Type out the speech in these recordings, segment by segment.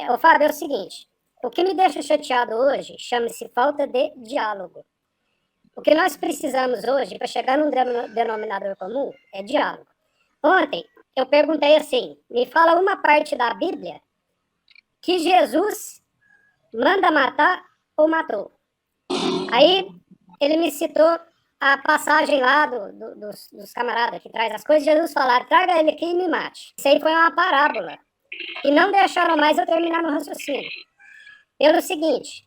Ô, Fábio, é o seguinte, o que me deixa chateado hoje chama-se falta de diálogo. O que nós precisamos hoje para chegar num denominador comum é diálogo. Ontem eu perguntei assim, me fala uma parte da Bíblia que Jesus manda matar ou matou. Aí ele me citou a passagem lá dos camaradas que traz as coisas, Jesus falaram, traga ele aqui e me mate. Isso aí foi uma parábola. E não deixaram mais eu terminar no raciocínio. Pelo seguinte,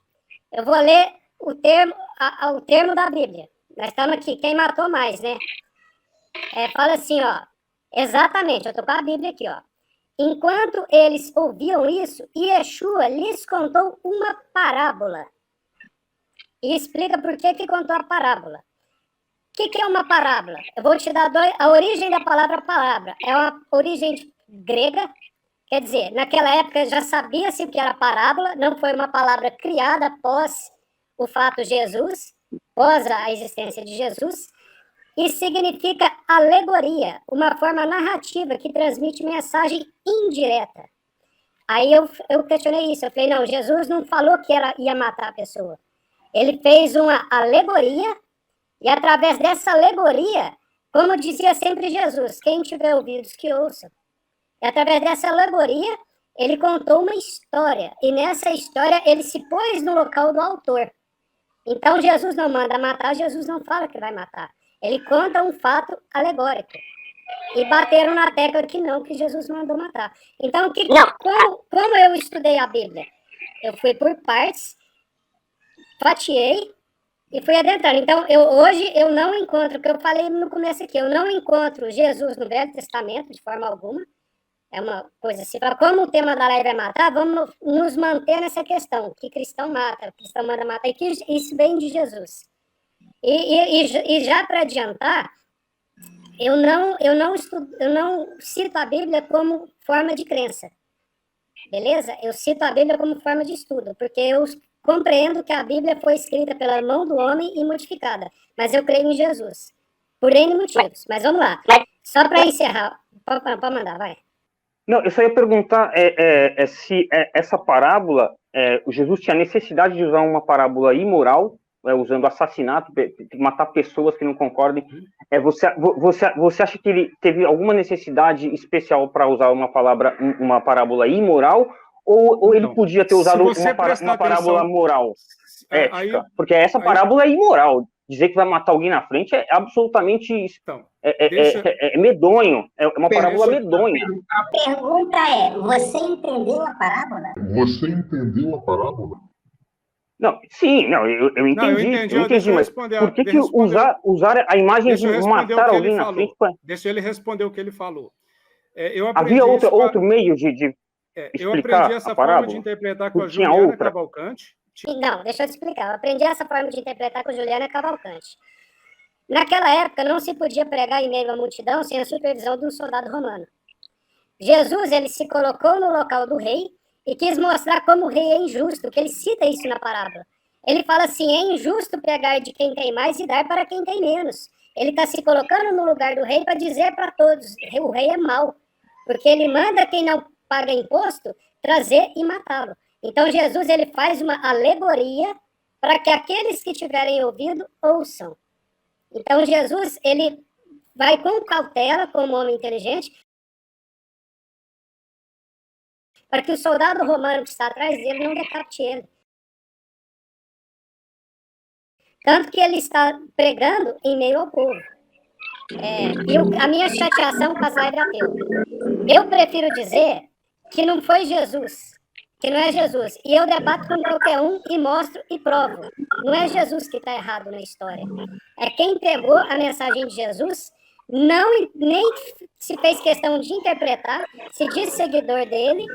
eu vou ler o termo da Bíblia. Nós estamos aqui, quem matou mais, né? Fala assim, ó, exatamente, eu estou com a Bíblia aqui, ó. Enquanto eles ouviam isso, Yeshua lhes contou uma parábola. E explica por que contou a parábola. O que é uma parábola? Eu vou te dar a origem da palavra parábola. É uma origem grega, quer dizer, naquela época já sabia-se o que era parábola, não foi uma palavra criada após o fato Jesus, após a existência de Jesus, e significa alegoria, uma forma narrativa que transmite mensagem indireta. Aí eu questionei isso, eu falei, não, Jesus não falou que ia matar a pessoa. Ele fez uma alegoria, e através dessa alegoria, como dizia sempre Jesus, quem tiver ouvidos que ouça. E através dessa alegoria, ele contou uma história, e nessa história ele se pôs no local do autor. Então Jesus não manda matar, Jesus não fala que vai matar. Ele conta um fato alegórico. E bateram na tecla que não, que Jesus mandou matar. Então, como eu estudei a Bíblia? Eu fui por partes, fatiei e fui adentrando. Então, hoje eu não encontro, o que eu falei no começo aqui, eu não encontro Jesus no Velho Testamento, de forma alguma. É uma coisa assim, como o tema da live é matar, vamos nos manter nessa questão, que cristão mata, cristão manda matar, e que isso vem de Jesus. E já para adiantar, eu não cito a Bíblia como forma de crença, beleza? Eu cito a Bíblia como forma de estudo, porque eu compreendo que a Bíblia foi escrita pela mão do homem e modificada, mas eu creio em Jesus, por N motivos. Mas vamos lá, só para encerrar, pode mandar, vai. Não, eu só ia perguntar se essa parábola, o Jesus tinha necessidade de usar uma parábola imoral, usando assassinato, matar pessoas que não concordem. Você acha que ele teve alguma necessidade especial para usar uma parábola imoral? Ou ele podia ter usado uma parábola moral? Ética? Porque essa parábola é imoral. Dizer que vai matar alguém na frente é absolutamente medonho. É uma parábola medonha. A pergunta é, você entendeu a parábola? Não, sim, não, eu entendi. Eu entendi, mas por que usar a imagem de matar alguém na frente? Deixa ele responder o que ele falou. Havia outro meio de eu aprendi essa forma de interpretar com a Juliana Cavalcante. Não, deixa eu te explicar. Eu aprendi essa forma de interpretar com a Juliana Cavalcante. Naquela época, não se podia pregar em meio à multidão sem a supervisão de um soldado romano. Jesus, ele se colocou no local do rei e quis mostrar como o rei é injusto, que ele cita isso na parábola. Ele fala assim, é injusto pegar de quem tem mais e dar para quem tem menos. Ele está se colocando no lugar do rei para dizer para todos, o rei é mau, porque ele manda quem não paga imposto trazer e matá-lo. Então Jesus, ele faz uma alegoria para que aqueles que tiverem ouvido ouçam. Então Jesus, ele vai com cautela, como homem inteligente, para que o soldado romano que está atrás dele não decapite ele. Tanto que ele está pregando em meio ao povo. A minha chateação com as lives ateus. Eu prefiro dizer que não foi Jesus, que não é Jesus. E eu debato com qualquer um e mostro e provo. Não é Jesus que está errado na história. É quem pegou a mensagem de Jesus, nem se fez questão de interpretar, se diz seguidor dele,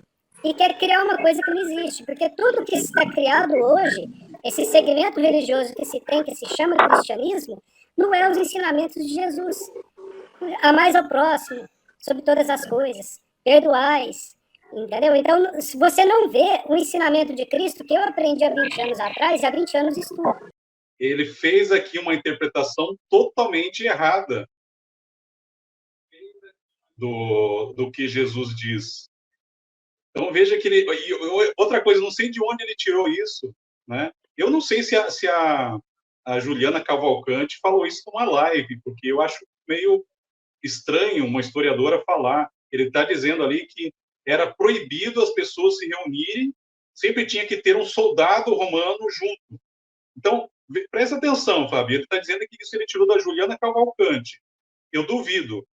e quer criar uma coisa que não existe. Porque tudo que está criado hoje, esse segmento religioso que se tem, que se chama de cristianismo, não é os ensinamentos de Jesus. Amais ao próximo, sobre todas as coisas, perdoais, entendeu? Então, se você não vê o ensinamento de Cristo, que eu aprendi há 20 anos atrás, e há 20 anos estudo. Ele fez aqui uma interpretação totalmente errada do que Jesus diz. Então, veja que ele... outra coisa, não sei de onde ele tirou isso, né? Eu não sei se a Juliana Cavalcante falou isso numa live, porque eu acho meio estranho uma historiadora falar. Ele está dizendo ali que era proibido as pessoas se reunirem, sempre tinha que ter um soldado romano junto. Então, presta atenção, Fábio, ele está dizendo que isso ele tirou da Juliana Cavalcante. Eu duvido.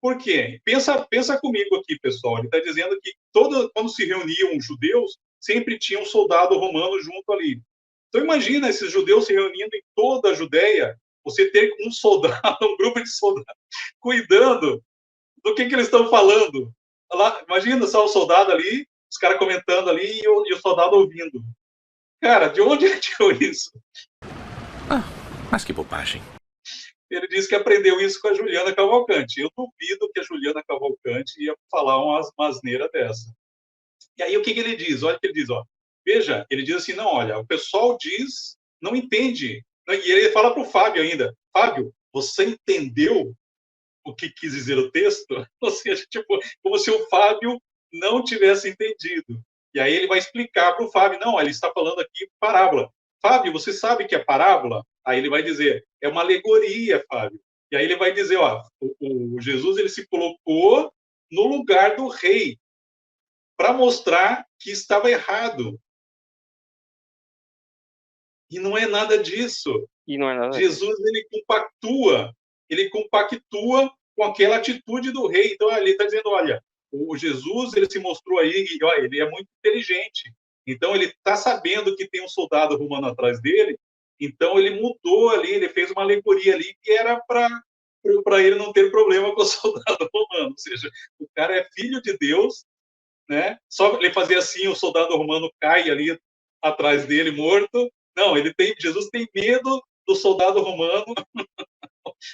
Por quê? Pensa comigo aqui, pessoal. Ele está dizendo que quando se reuniam os judeus, sempre tinha um soldado romano junto ali. Então, imagina esses judeus se reunindo em toda a Judéia, você ter um soldado, um grupo de soldados, cuidando do que eles estão falando. Lá, imagina só o soldado ali, os caras comentando ali e o soldado ouvindo. Cara, de onde ele tirou isso? Mas que bobagem. Ele disse que aprendeu isso com a Juliana Cavalcante. Eu duvido que a Juliana Cavalcante ia falar uma asneira dessa. E aí, o que ele diz? Olha o que ele diz. Ó. Veja, ele diz assim, não, olha, o pessoal diz, não entende. E ele fala para o Fábio ainda, Fábio, você entendeu o que quis dizer o texto? Ou seja, tipo, como se o Fábio não tivesse entendido. E aí ele vai explicar para o Fábio, não, ele está falando aqui parábola. Fábio, você sabe que é parábola? Aí ele vai dizer, é uma alegoria, Fábio. E aí ele vai dizer, ó, o Jesus ele se colocou no lugar do rei para mostrar que estava errado. E não é nada disso. E não é nada Jesus ele compactua com aquela atitude do rei. Então ele está dizendo, olha, o Jesus ele se mostrou aí e olha, ele é muito inteligente. Então ele está sabendo que tem um soldado romano atrás dele. Então ele mudou ali, ele fez uma alegoria ali que era para ele não ter problema com o soldado romano. Ou seja, o cara é filho de Deus, né? Só ele fazer assim, o soldado romano cai ali atrás dele morto. Não, Jesus tem medo do soldado romano.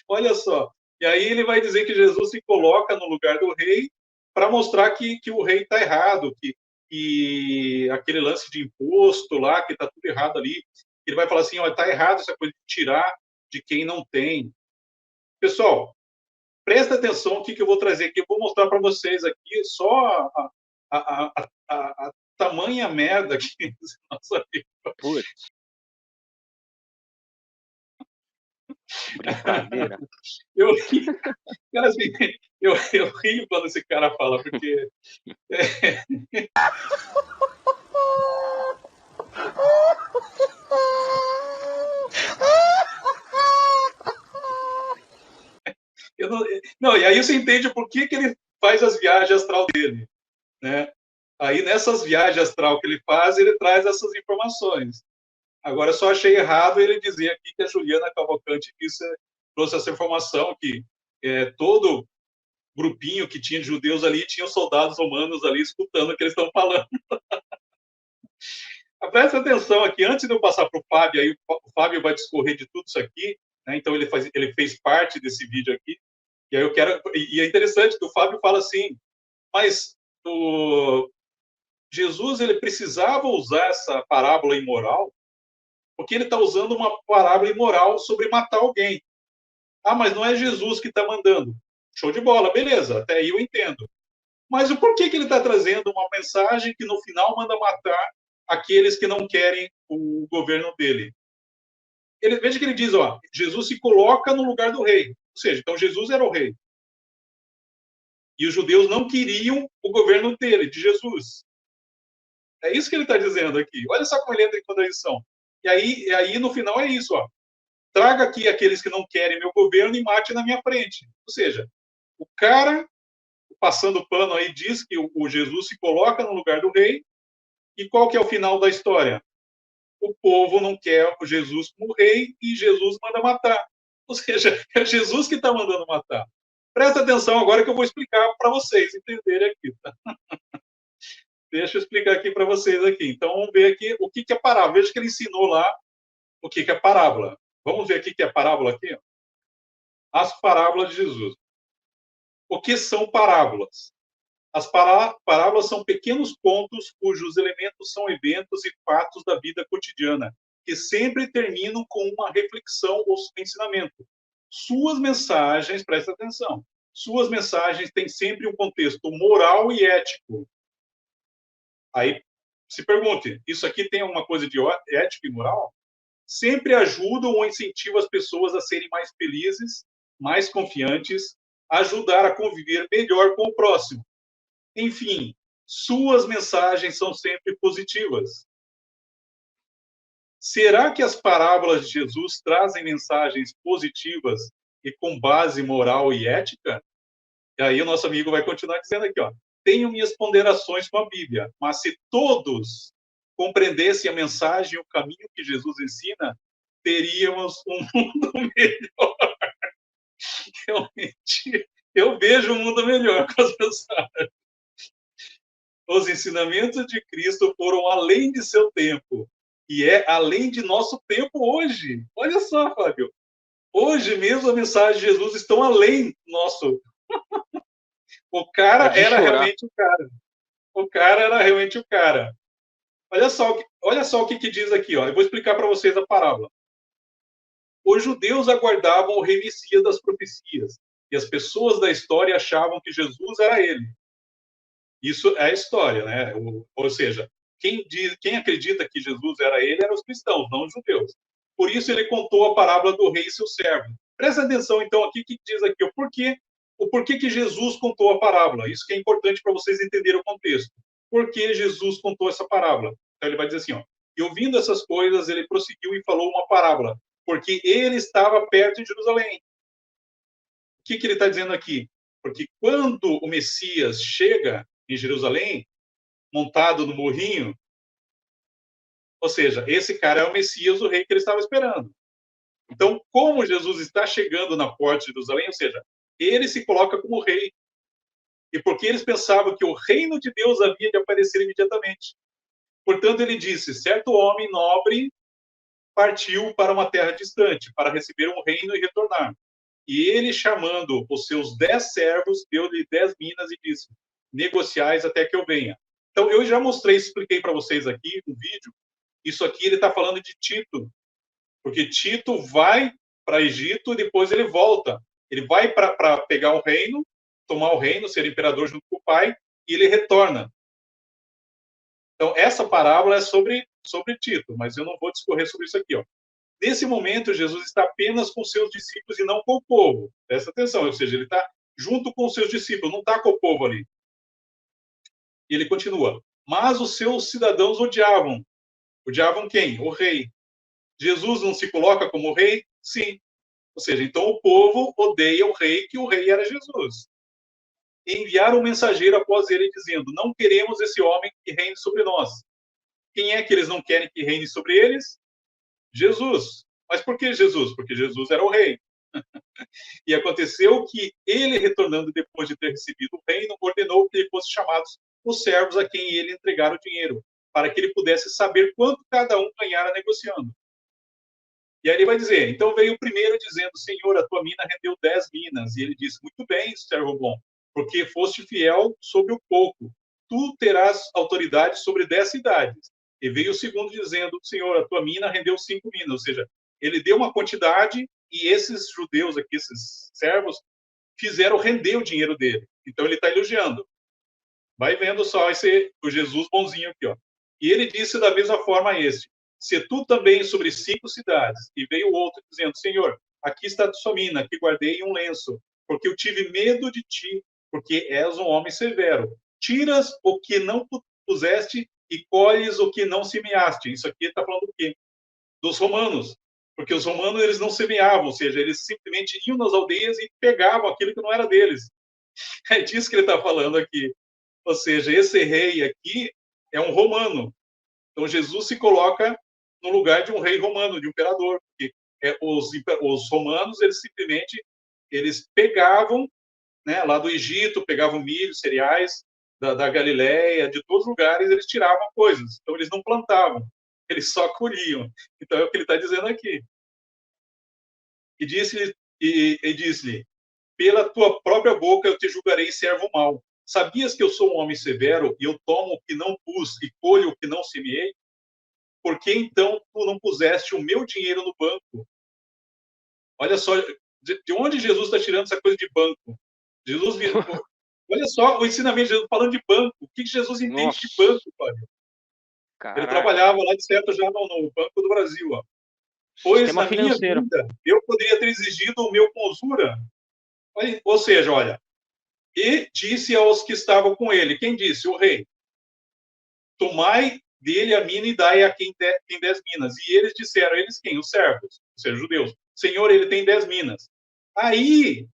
Olha só. E aí ele vai dizer que Jesus se coloca no lugar do rei para mostrar que o rei está errado, que aquele lance de imposto lá, que está tudo errado ali. Ele vai falar assim, está errado essa coisa de tirar de quem não tem. Pessoal, presta atenção o que eu vou trazer aqui. Eu vou mostrar para vocês aqui só a tamanha merda que nossa vida. Brincadeira. Eu rio quando esse cara fala, porque... Não, e aí você entende por que ele faz as viagens astral dele, né? Aí, nessas viagens astral que ele faz, ele traz essas informações. Agora, eu só achei errado ele dizer aqui que a Juliana Cavalcante trouxe essa informação, que todo grupinho que tinha de judeus ali, tinha soldados romanos ali escutando o que eles estão falando. Presta atenção aqui, antes de eu passar para o Fábio, aí o Fábio vai discorrer de tudo isso aqui, né? Então ele fez parte desse vídeo aqui, e aí e é interessante que o Fábio fala assim, mas Jesus ele precisava usar essa parábola imoral, porque ele está usando uma parábola imoral sobre matar alguém. Ah, mas não é Jesus que está mandando. Show de bola, beleza, até aí eu entendo. Mas o porquê que ele está trazendo uma mensagem que no final manda matar aqueles que não querem o governo dele? Veja que ele diz, ó, Jesus se coloca no lugar do rei. Ou seja, então Jesus era o rei. E os judeus não queriam o governo dele, de Jesus. É isso que ele está dizendo aqui. Olha só como ele entra em contradição. E aí, no final, é isso, ó. Traga aqui aqueles que não querem meu governo e mate na minha frente. Ou seja, o cara, passando pano aí, diz que o Jesus se coloca no lugar do rei, e qual que é o final da história? O povo não quer o Jesus como rei, e Jesus manda matar. Ou seja, é Jesus que está mandando matar. Presta atenção agora que eu vou explicar para vocês entenderem aqui. Tá? Deixa eu explicar aqui para vocês aqui. Então, vamos ver aqui o que é parábola. Veja que ele ensinou lá o que é parábola. Vamos ver aqui o que é parábola aqui. As parábolas de Jesus. O que são parábolas? As parábolas são pequenos contos cujos elementos são eventos e fatos da vida cotidiana, que sempre terminam com uma reflexão ou ensinamento. Suas mensagens, presta atenção, suas mensagens têm sempre um contexto moral e ético, Aí se pergunte, isso aqui tem alguma coisa de ética e moral? Sempre ajudam ou incentivam as pessoas a serem mais felizes, mais confiantes, ajudar a conviver melhor com o próximo. Enfim, suas mensagens são sempre positivas. Será que as parábolas de Jesus trazem mensagens positivas e com base moral e ética? E aí o nosso amigo vai continuar dizendo aqui, ó, tenho minhas ponderações com a Bíblia, mas se todos compreendessem a mensagem e o caminho que Jesus ensina, teríamos um mundo melhor. Realmente, eu vejo um mundo melhor com as mensagens. Os ensinamentos de Cristo foram além de seu tempo, e é além de nosso tempo hoje. Olha só, Fábio. Hoje mesmo a mensagem de Jesus estão além nosso. O cara era realmente o cara. O cara era realmente o cara. Olha só o que diz aqui. Ó. Eu vou explicar para vocês a parábola. Os judeus aguardavam o rei Messias das profecias, e as pessoas da história achavam que Jesus era ele. Isso é a história, né? Ou seja, quem acredita que Jesus era ele eram os cristãos, não os judeus. Por isso ele contou a parábola do rei e seu servo. Presta atenção, então, aqui que diz aqui o porquê que Jesus contou a parábola. Isso que é importante para vocês entenderem o contexto. Por que Jesus contou essa parábola? Então ele vai dizer assim, ó, e ouvindo essas coisas, ele prosseguiu e falou uma parábola, porque ele estava perto de Jerusalém. O que ele está dizendo aqui? Porque quando o Messias chega em Jerusalém, montado no morrinho, ou seja, esse cara é o Messias, o rei que ele estava esperando. Então, como Jesus está chegando na porta de Jerusalém, ou seja, ele se coloca como rei. E porque eles pensavam que o reino de Deus havia de aparecer imediatamente. Portanto, ele disse, certo homem nobre partiu para uma terra distante, para receber um reino e retornar. E ele, chamando os seus 10 servos, deu-lhe 10 minas e disse, negociais até que eu venha. Então, eu já mostrei, expliquei para vocês aqui no vídeo, isso aqui ele está falando de Tito, porque Tito vai para Egito e depois ele volta. Ele vai para pegar o reino, tomar o reino, ser imperador junto com o pai, e ele retorna. Então, essa parábola é sobre Tito, mas eu não vou discorrer sobre isso aqui. Ó. Nesse momento, Jesus está apenas com seus discípulos e não com o povo. Presta atenção, ou seja, ele está junto com os seus discípulos, não está com o povo ali. E ele continua. Mas os seus cidadãos odiavam. Odiavam quem? O rei. Jesus não se coloca como rei? Sim. Ou seja, então o povo odeia o rei, que o rei era Jesus. E enviaram um mensageiro após ele, dizendo, não queremos esse homem que reine sobre nós. Quem é que eles não querem que reine sobre eles? Jesus. Mas por que Jesus? Porque Jesus era o rei. E aconteceu que ele, retornando depois de ter recebido o reino, ordenou que lhe fossem chamados os servos a quem ele entregara o dinheiro, para que ele pudesse saber quanto cada um ganhara negociando. E aí ele vai dizer, então veio o primeiro dizendo, Senhor, a tua mina rendeu 10 minas. E ele disse, muito bem, servo bom, porque foste fiel sobre o pouco. Tu terás autoridade sobre 10 cidades. E veio o segundo dizendo, Senhor, a tua mina rendeu 5 minas. Ou seja, ele deu uma quantidade e esses judeus aqui, esses servos, fizeram render o dinheiro dele. Então ele está elogiando. Vai vendo só o Jesus bonzinho aqui, ó. E ele disse da mesma forma a este, se tu também sobre 5 cidades. E veio outro dizendo, Senhor, aqui está a sua mina, que guardei em um lenço, porque eu tive medo de ti, porque és um homem severo. Tiras o que não puseste e colhes o que não semeaste. Isso aqui está falando do quê? Dos romanos. Porque os romanos, eles não semeavam, ou seja, eles simplesmente iam nas aldeias e pegavam aquilo que não era deles. É disso que ele está falando aqui. Ou seja, esse rei aqui é um romano. Então, Jesus se coloca no lugar de um rei romano, de um imperador. Porque os romanos, eles simplesmente pegavam, né, lá do Egito, pegavam milho, cereais, da Galileia, de todos os lugares, eles tiravam coisas. Então, eles não plantavam, eles só colhiam. Então, é o que ele está dizendo aqui. E disse-lhe, pela tua própria boca eu te julgarei servo mau. Sabias que eu sou um homem severo e eu tomo o que não pus e colho o que não semeei? Por que então tu não puseste o meu dinheiro no banco? Olha só, de onde Jesus está tirando essa coisa de banco? Jesus Olha só o ensinamento de Jesus falando de banco. O que Jesus entende de banco, Fábio? Ele trabalhava lá, de certo, já no Banco do Brasil. Ó. Pois na minha vida, eu poderia ter exigido o meu com usura. Ou seja, olha, e disse aos que estavam com ele. Quem disse? O rei. Tomai dele a mina e dai a quem tem 10 minas. E eles disseram, eles quem? Os servos, ou seja, judeus. Senhor, ele tem 10 minas. Aí,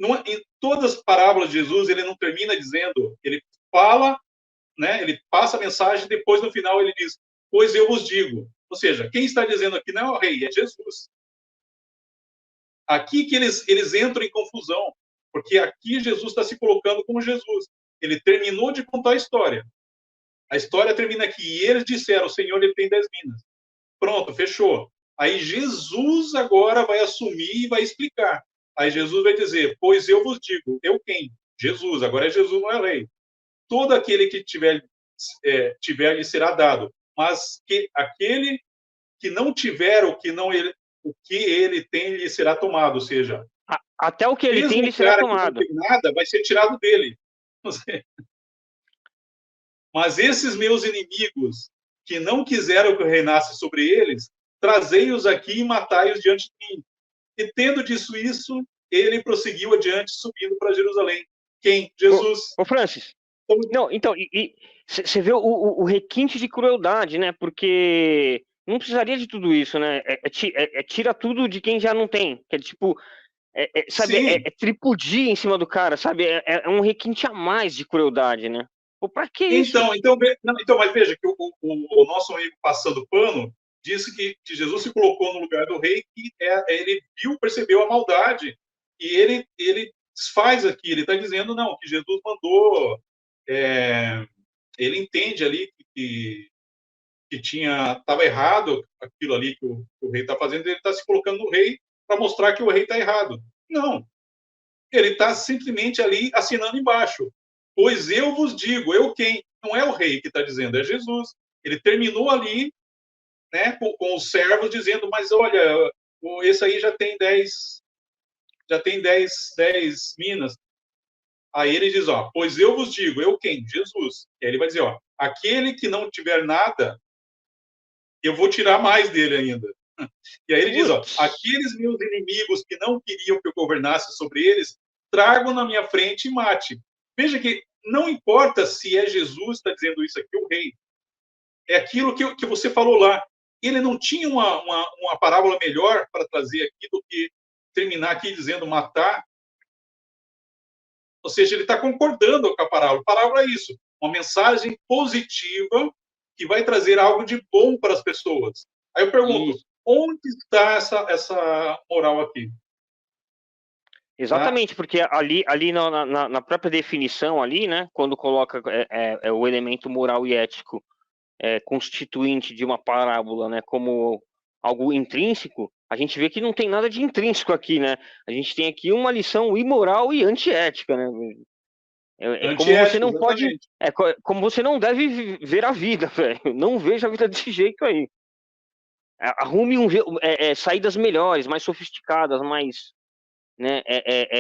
em todas as parábolas de Jesus, ele não termina dizendo, ele fala, né, ele passa a mensagem, depois no final ele diz, pois eu vos digo. Ou seja, quem está dizendo aqui não é o rei, é Jesus. Aqui que eles entram em confusão, porque aqui Jesus está se colocando como Jesus. Ele terminou de contar a história. A história termina aqui. E eles disseram, o Senhor, ele tem 10 minas. Pronto, fechou. Aí Jesus agora vai assumir e vai explicar. Aí Jesus vai dizer, pois eu vos digo, eu quem? Jesus. Agora é Jesus, não é rei. Todo aquele que tiver lhe será dado. Mas que aquele que não tiver o que ele tem lhe será tomado. Ou seja, até o que ele tem lhe será tomado. Que não tem nada vai ser tirado dele. Mas esses meus inimigos, que não quiseram que eu reinasse sobre eles, trazei-os aqui e matai-os diante de mim. E tendo disso isso, ele prosseguiu adiante, subindo para Jerusalém. Quem? Jesus. Ô Francis, não, então, você vê o requinte de crueldade, né? Porque não precisaria de tudo isso, né? Tira tudo de quem já não tem. Que é tipo, sabe, é tripudia em cima do cara, sabe? É um requinte a mais de crueldade, né? Pô, pra que isso? Então, mas veja que o nosso amigo passando pano disse que Jesus se colocou no lugar do rei e ele percebeu a maldade e ele desfaz aqui, ele está dizendo não, que Jesus mandou, ele entende ali que estava errado aquilo ali que o rei está fazendo, ele está se colocando no rei para mostrar que o rei está errado. Não, ele está simplesmente ali assinando embaixo. Pois eu vos digo, eu quem? Não é o rei que está dizendo, é Jesus. Ele terminou ali, né, com os servos dizendo, mas olha, esse aí já tem 10 minas. Aí ele diz, ó, pois eu vos digo, eu quem? Jesus. E aí ele vai dizer, ó, aquele que não tiver nada, eu vou tirar mais dele ainda. E aí ele diz, ó, aqueles meus inimigos que não queriam que eu governasse sobre eles, tragam na minha frente e mate. Veja que não importa se é Jesus que está dizendo isso aqui, o rei. É aquilo que você falou lá. Ele não tinha uma parábola melhor para trazer aqui do que terminar aqui dizendo matar. Ou seja, ele está concordando com a parábola. A parábola é isso, uma mensagem positiva que vai trazer algo de bom para as pessoas. Aí eu pergunto, onde está essa moral aqui? Exatamente, porque ali na própria definição ali, né, quando coloca o elemento moral e ético constituinte de uma parábola, né, como algo intrínseco, a gente vê que não tem nada de intrínseco aqui, né? A gente tem aqui uma lição imoral e antiética, né? Como você não pode, como você não deve ver a vida, velho. Não veja a vida desse jeito aí. Arrume saídas melhores, mais sofisticadas, mais, né,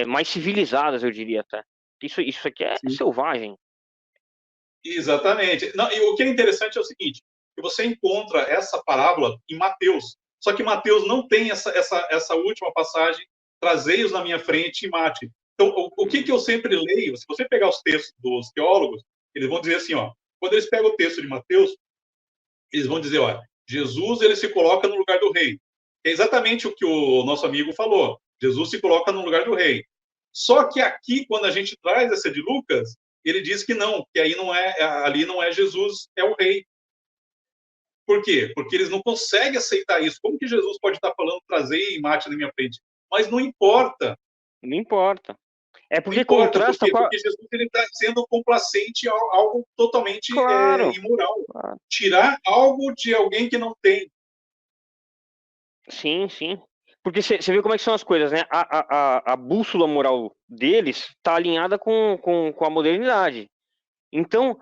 mais civilizadas, eu diria até. Isso aqui é selvagem. Exatamente. Não, e o que é interessante é o seguinte, que você encontra essa parábola em Mateus, só que Mateus não tem essa última passagem, trazei-os na minha frente e mate. Então, o que eu sempre leio, se você pegar os textos dos teólogos, eles vão dizer assim, ó, quando eles pegam o texto de Mateus, eles vão dizer, olha, Jesus, ele se coloca no lugar do rei. É exatamente o que o nosso amigo falou. Jesus se coloca no lugar do rei. Só que aqui, quando a gente traz essa de Lucas, ele diz que não, que aí ali não é Jesus, é o rei. Por quê? Porque eles não conseguem aceitar isso. Como que Jesus pode estar falando, trazer e mate na minha frente? Mas não importa. Não importa. É porque contrasta com Porque Jesus está sendo complacente a algo totalmente imoral. Claro. Tirar algo de alguém que não tem. Sim, sim. Porque você vê como é que são as coisas, né? A bússola moral deles está alinhada com a modernidade. Então,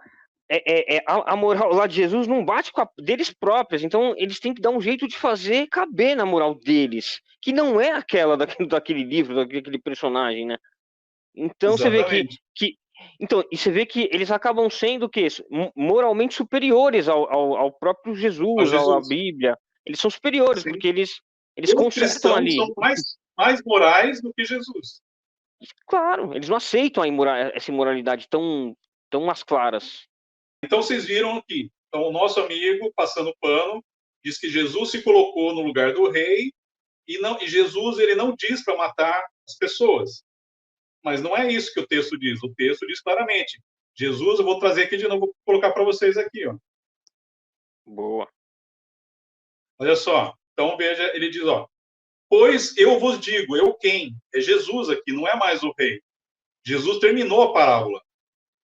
a moral lá de Jesus não bate com a deles próprios. Então, eles têm que dar um jeito de fazer caber na moral deles, que não é aquela daquele livro, daquele personagem, né? Então Exatamente. você vê então, e você vê que eles acabam sendo que moralmente superiores ao próprio Jesus, à Bíblia. Eles são superiores, Sim. porque eles Os consertam cristãos ali. são mais morais do que Jesus. Claro, eles não aceitam essa imoralidade tão às claras. Então vocês viram aqui. Então o nosso amigo, passando pano, diz que Jesus se colocou no lugar do rei e Jesus ele não diz para matar as pessoas. Mas não é isso que o texto diz. O texto diz claramente. Jesus, eu vou trazer aqui de novo, vou colocar para vocês aqui. Ó. Boa. Olha só. Então veja, ele diz, ó. Pois eu vos digo, eu quem? É Jesus aqui, não é mais o rei. Jesus terminou a parábola.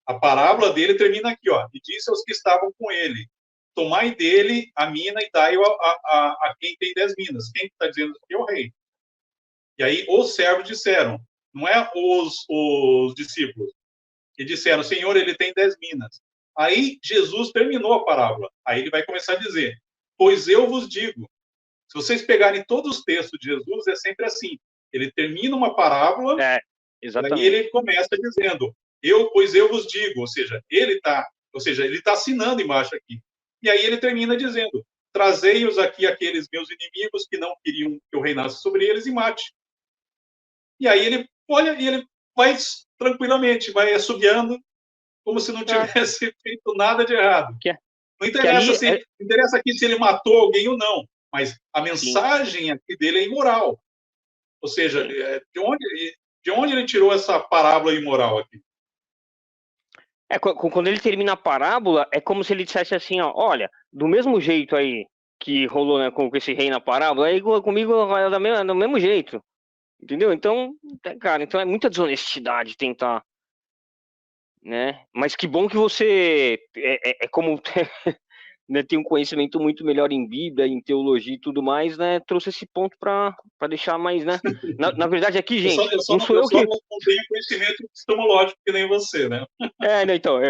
A parábola dele termina aqui, ó. E disse aos que estavam com ele: tomai dele a mina e dai-o a quem tem 10 minas. Quem está dizendo aqui é o rei. E aí os servos disseram, não é os discípulos, que disseram, Senhor, ele tem 10 minas. Aí Jesus terminou a parábola. Aí ele vai começar a dizer, pois eu vos digo. Se vocês pegarem todos os textos de Jesus, é sempre assim. Ele termina uma parábola, exatamente. e ele começa dizendo, pois eu vos digo, ou seja, ele está assinando embaixo aqui. E aí ele termina dizendo, trazei-os aqui aqueles meus inimigos que não queriam que eu reinasse sobre eles e mate. E aí ele olha e ele vai tranquilamente, vai assobiando, como se não tivesse feito nada de errado. Não interessa aqui se ele matou alguém ou não, mas a mensagem aqui dele é imoral. Ou seja, de onde ele tirou essa parábola imoral aqui? Quando ele termina a parábola, é como se ele dissesse assim, ó, olha, do mesmo jeito aí que rolou, né, com esse rei na parábola, aí comigo é do mesmo jeito. Entendeu? Então, cara, então é muita desonestidade tentar, né? Mas que bom que você como né, tem um conhecimento muito melhor em Bíblia, em teologia e tudo mais, né? Trouxe esse ponto para deixar mais, né? Na verdade, aqui, gente, não sou eu que não tenho conhecimento epistemológico que nem você, né? Né, então,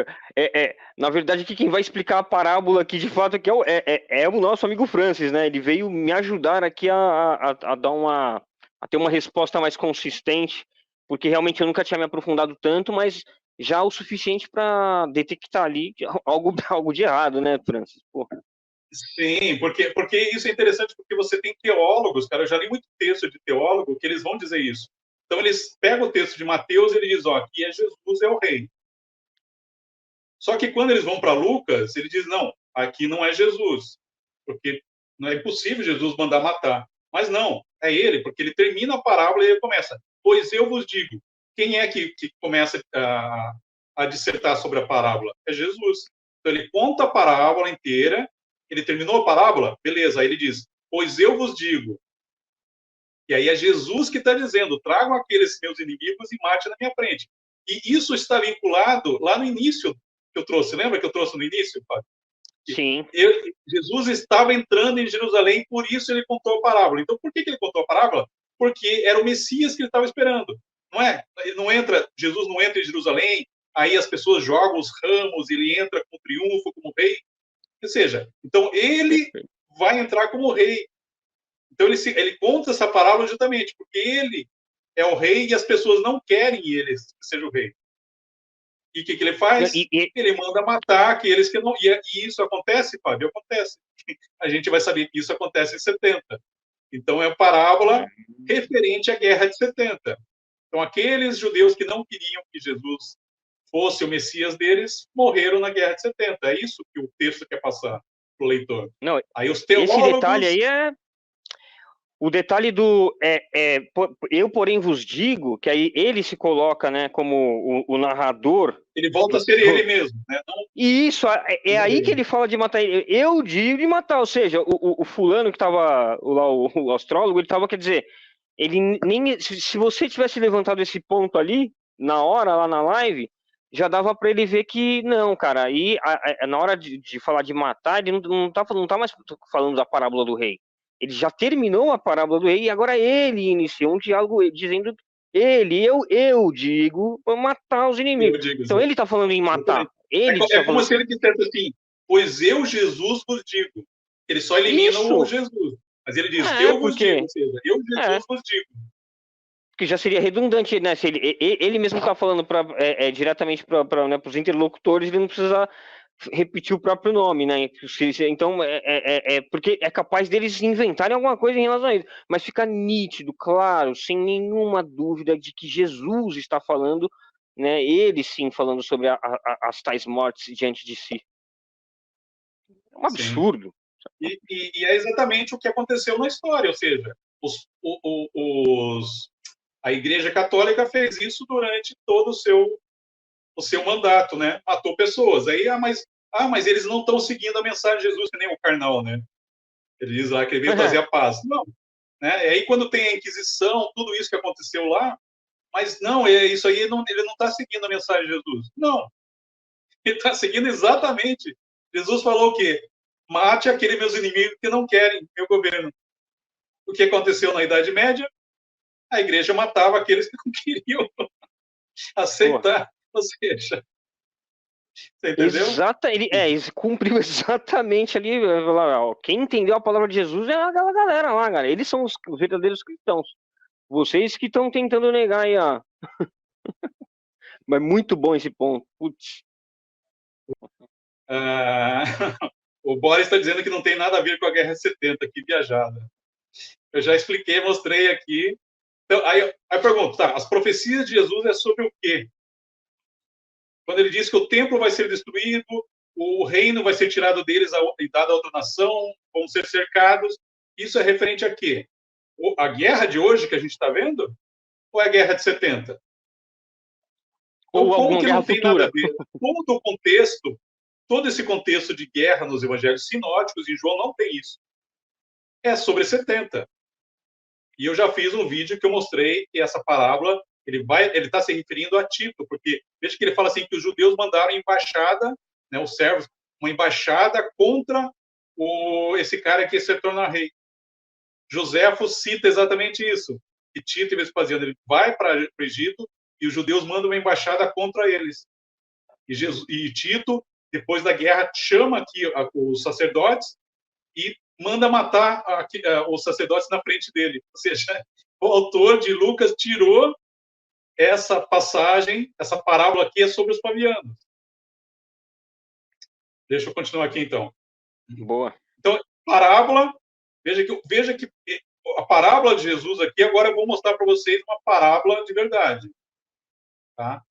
na verdade, aqui quem vai explicar a parábola aqui, de fato, aqui é o nosso amigo Francis, né? Ele veio me ajudar aqui a dar a ter uma resposta mais consistente, porque realmente eu nunca tinha me aprofundado tanto, mas já o suficiente para detectar ali algo de errado, né, Francis? Porra. Sim, porque isso é interessante, porque você tem teólogos, cara, eu já li muito texto de teólogo que eles vão dizer isso. Então eles pegam o texto de Mateus e ele diz, ó, aqui é Jesus, é o rei. Só que quando eles vão para Lucas, ele diz, não, aqui não é Jesus, porque não é impossível Jesus mandar matar. Mas não, é ele, porque ele termina a parábola e ele começa, pois eu vos digo, quem é que começa a dissertar sobre a parábola? É Jesus. Então ele conta a parábola inteira, ele terminou a parábola, beleza, aí ele diz, pois eu vos digo. E aí é Jesus que está dizendo, tragam aqueles meus inimigos e mate na minha frente. E isso está vinculado lá no início que eu trouxe, lembra que eu trouxe no início, Fábio? Sim. Jesus estava entrando em Jerusalém, por isso ele contou a parábola. Então, por que ele contou a parábola? Porque era o Messias que ele estava esperando, não é? Jesus não entra em Jerusalém, aí as pessoas jogam os ramos, ele entra com triunfo como rei. Ou seja, então ele vai entrar como rei. Então ele conta essa parábola justamente porque ele é o rei e as pessoas não querem ele seja o rei. E o que ele faz? Ele manda matar aqueles que não... E isso acontece, Fábio? Acontece. A gente vai saber que isso acontece em 70. Então, é uma parábola referente à Guerra de 70. Então, aqueles judeus que não queriam que Jesus fosse o Messias deles, morreram na Guerra de 70. É isso que o texto quer passar para o leitor. Não, aí os teólogos... Esse detalhe aí é... O detalhe do eu, porém, vos digo, que aí ele se coloca, né, como o narrador. Ele volta a ser ele mesmo, né? E isso, é aí que ele fala de matar ele. Eu digo de matar, ou seja, o fulano que estava lá, o astrólogo, ele estava, quer dizer, ele nem... Se você tivesse levantado esse ponto ali, na hora, lá na live, já dava para ele ver que, não, cara, aí na hora de falar de matar, ele não tá mais falando da parábola do rei. Ele já terminou a parábola do rei e agora ele iniciou um diálogo dizendo eu digo para matar os inimigos. Então ele está falando em matar. É como se ele dissesse assim, pois eu, Jesus, vos digo. Ele só elimina o Jesus. Mas ele diz, eu vos digo, ou seja, eu, Jesus, vos digo. porque já seria redundante, né? Se ele mesmo está falando diretamente para né, os interlocutores, ele não precisa repetir o próprio nome, né? Então, porque é capaz deles inventarem alguma coisa em relação a isso, mas fica nítido, claro, sem nenhuma dúvida de que Jesus está falando, né? Ele sim falando sobre as tais mortes diante de si. É um absurdo. E é exatamente o que aconteceu na história, ou seja, a Igreja Católica fez isso durante todo o seu mandato, né? Matou pessoas. Aí, mas eles não estão seguindo a mensagem de Jesus, que nem o Karnal, né? Ele diz lá que ele veio trazer a paz. Não. Né? E aí, quando tem a Inquisição, tudo isso que aconteceu lá, mas não, isso aí ele não está seguindo a mensagem de Jesus. Não. Ele está seguindo exatamente. Jesus falou o quê? Mate aqueles meus inimigos que não querem meu governo. O que aconteceu na Idade Média? A igreja matava aqueles que não queriam aceitar. Ou seja, você entendeu? Ele cumpriu exatamente ali. Quem entendeu a palavra de Jesus é aquela galera lá, cara. Eles são os verdadeiros cristãos. Vocês que estão tentando negar aí, ó. Mas muito bom esse ponto. Putz. O Boris está dizendo que não tem nada a ver com a Guerra 70, que viajada. Eu já expliquei, mostrei aqui. Então, aí pergunto, tá, as profecias de Jesus é sobre o quê? Quando ele diz que o templo vai ser destruído, o reino vai ser tirado deles e dado a outra nação, vão ser cercados, isso é referente a quê? A guerra de hoje que a gente está vendo? Ou é a guerra de 70? Então, ou como que não tem futura? nada a ver? Todo esse contexto de guerra nos evangelhos sinóticos, em João não tem isso. É sobre 70. E eu já fiz um vídeo que eu mostrei que essa parábola, ele está se referindo a Tito, porque veja que ele fala assim que os judeus mandaram embaixada, né, os servos, uma embaixada contra esse cara que se torna rei. Joséfo cita exatamente isso. E Tito e Vespasiano, ele vai para o Egito e os judeus mandam uma embaixada contra eles. E Tito, depois da guerra, chama aqui os sacerdotes e manda matar os sacerdotes na frente dele. Ou seja, o autor de Lucas tirou essa passagem, essa parábola aqui é sobre os pavianos. Deixa eu continuar aqui, então. Boa. Então, parábola, veja que a parábola de Jesus aqui, agora eu vou mostrar para vocês uma parábola de verdade. Tá?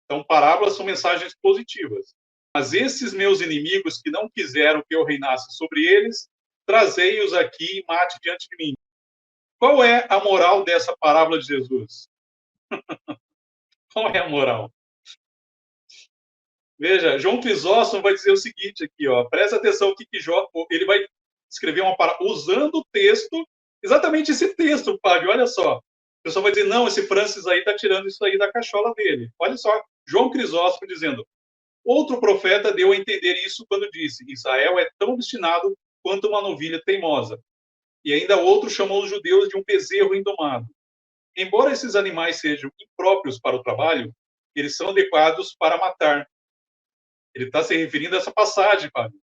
Então, parábolas são mensagens positivas. Mas esses meus inimigos que não quiseram que eu reinasse sobre eles, trazei-os aqui e mate diante de mim. Qual é a moral dessa parábola de Jesus? Qual é a moral? Veja, João Crisóstomo vai dizer o seguinte aqui, ó, presta atenção que ele vai escrever uma parábola usando o texto, exatamente esse texto, Fábio, olha só. O pessoal vai dizer, não, esse Francis aí está tirando isso aí da cachola dele. Olha só, João Crisóstomo dizendo, outro profeta deu a entender isso quando disse, Israel é tão obstinado quanto uma novilha teimosa. E ainda outro chamou os judeus de um bezerro indomado. Embora esses animais sejam impróprios para o trabalho, eles são adequados para matar. Ele está se referindo a essa passagem, Fábio.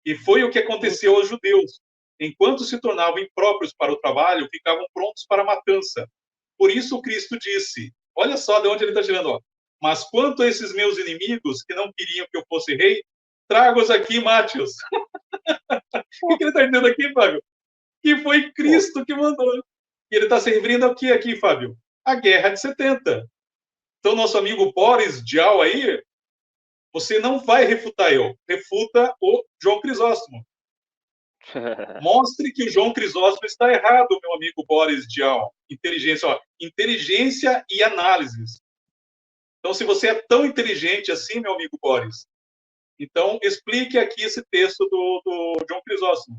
E foi o que aconteceu aos judeus. Enquanto se tornavam impróprios para o trabalho, ficavam prontos para a matança. Por isso Cristo disse, olha só de onde ele está tirando, ó, mas quanto a esses meus inimigos, que não queriam que eu fosse rei, trago-os aqui, mate-os. O que ele está dizendo aqui, Fábio? Que foi Cristo que mandou. E ele está se referindo ao que aqui, Fábio? A Guerra de 70. Então, nosso amigo Boris Dial aí, você não vai refutar eu, refuta o João Crisóstomo. Mostre que o João Crisóstomo está errado, meu amigo Boris Dial. Inteligência e análises. Então, se você é tão inteligente assim, meu amigo Boris, então explique aqui esse texto do João Crisóstomo.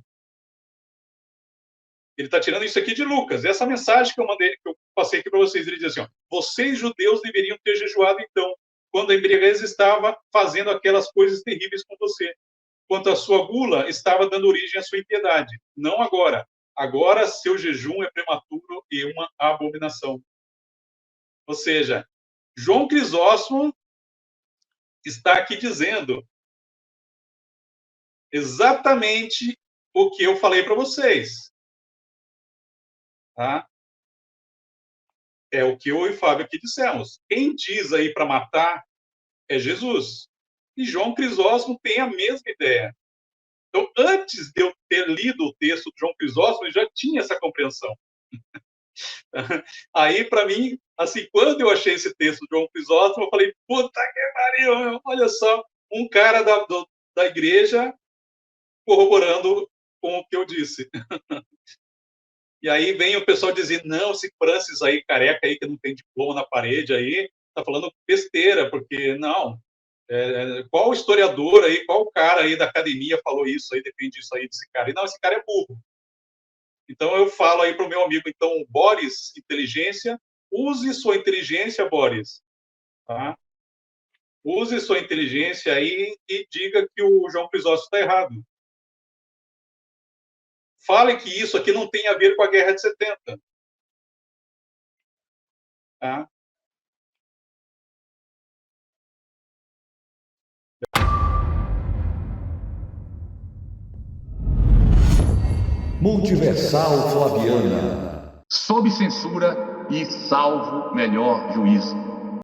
Ele está tirando isso aqui de Lucas. Essa mensagem que eu passei aqui para vocês, ele diz assim, ó, vocês judeus deveriam ter jejuado então, quando a embriaguez estava fazendo aquelas coisas terríveis com você, quanto a sua gula estava dando origem à sua impiedade. Não agora. Agora seu jejum é prematuro e uma abominação. Ou seja, João Crisóstomo está aqui dizendo exatamente o que eu falei para vocês. Tá? É o que eu e o Fábio aqui dissemos. Quem diz aí para matar é Jesus. E João Crisóstomo tem a mesma ideia. Então, antes de eu ter lido o texto de João Crisóstomo, eu já tinha essa compreensão. Aí, para mim, assim, quando eu achei esse texto de João Crisóstomo, eu falei, puta que pariu, olha só, um cara da igreja corroborando com o que eu disse. E aí vem o pessoal dizer, não, esse Francis aí, careca aí, que não tem diploma na parede aí, tá falando besteira, porque, não, qual historiador aí, qual cara aí da academia falou isso aí, defende isso aí desse cara? E não, esse cara é burro. Então eu falo aí para o meu amigo, então, Boris, inteligência, use sua inteligência, Boris, tá? Use sua inteligência aí e diga que o João Crisóstomo está errado. Fale que isso aqui não tem a ver com a Guerra de 70. Tá? Multiversal Flaviana. Sob censura e salvo melhor juízo.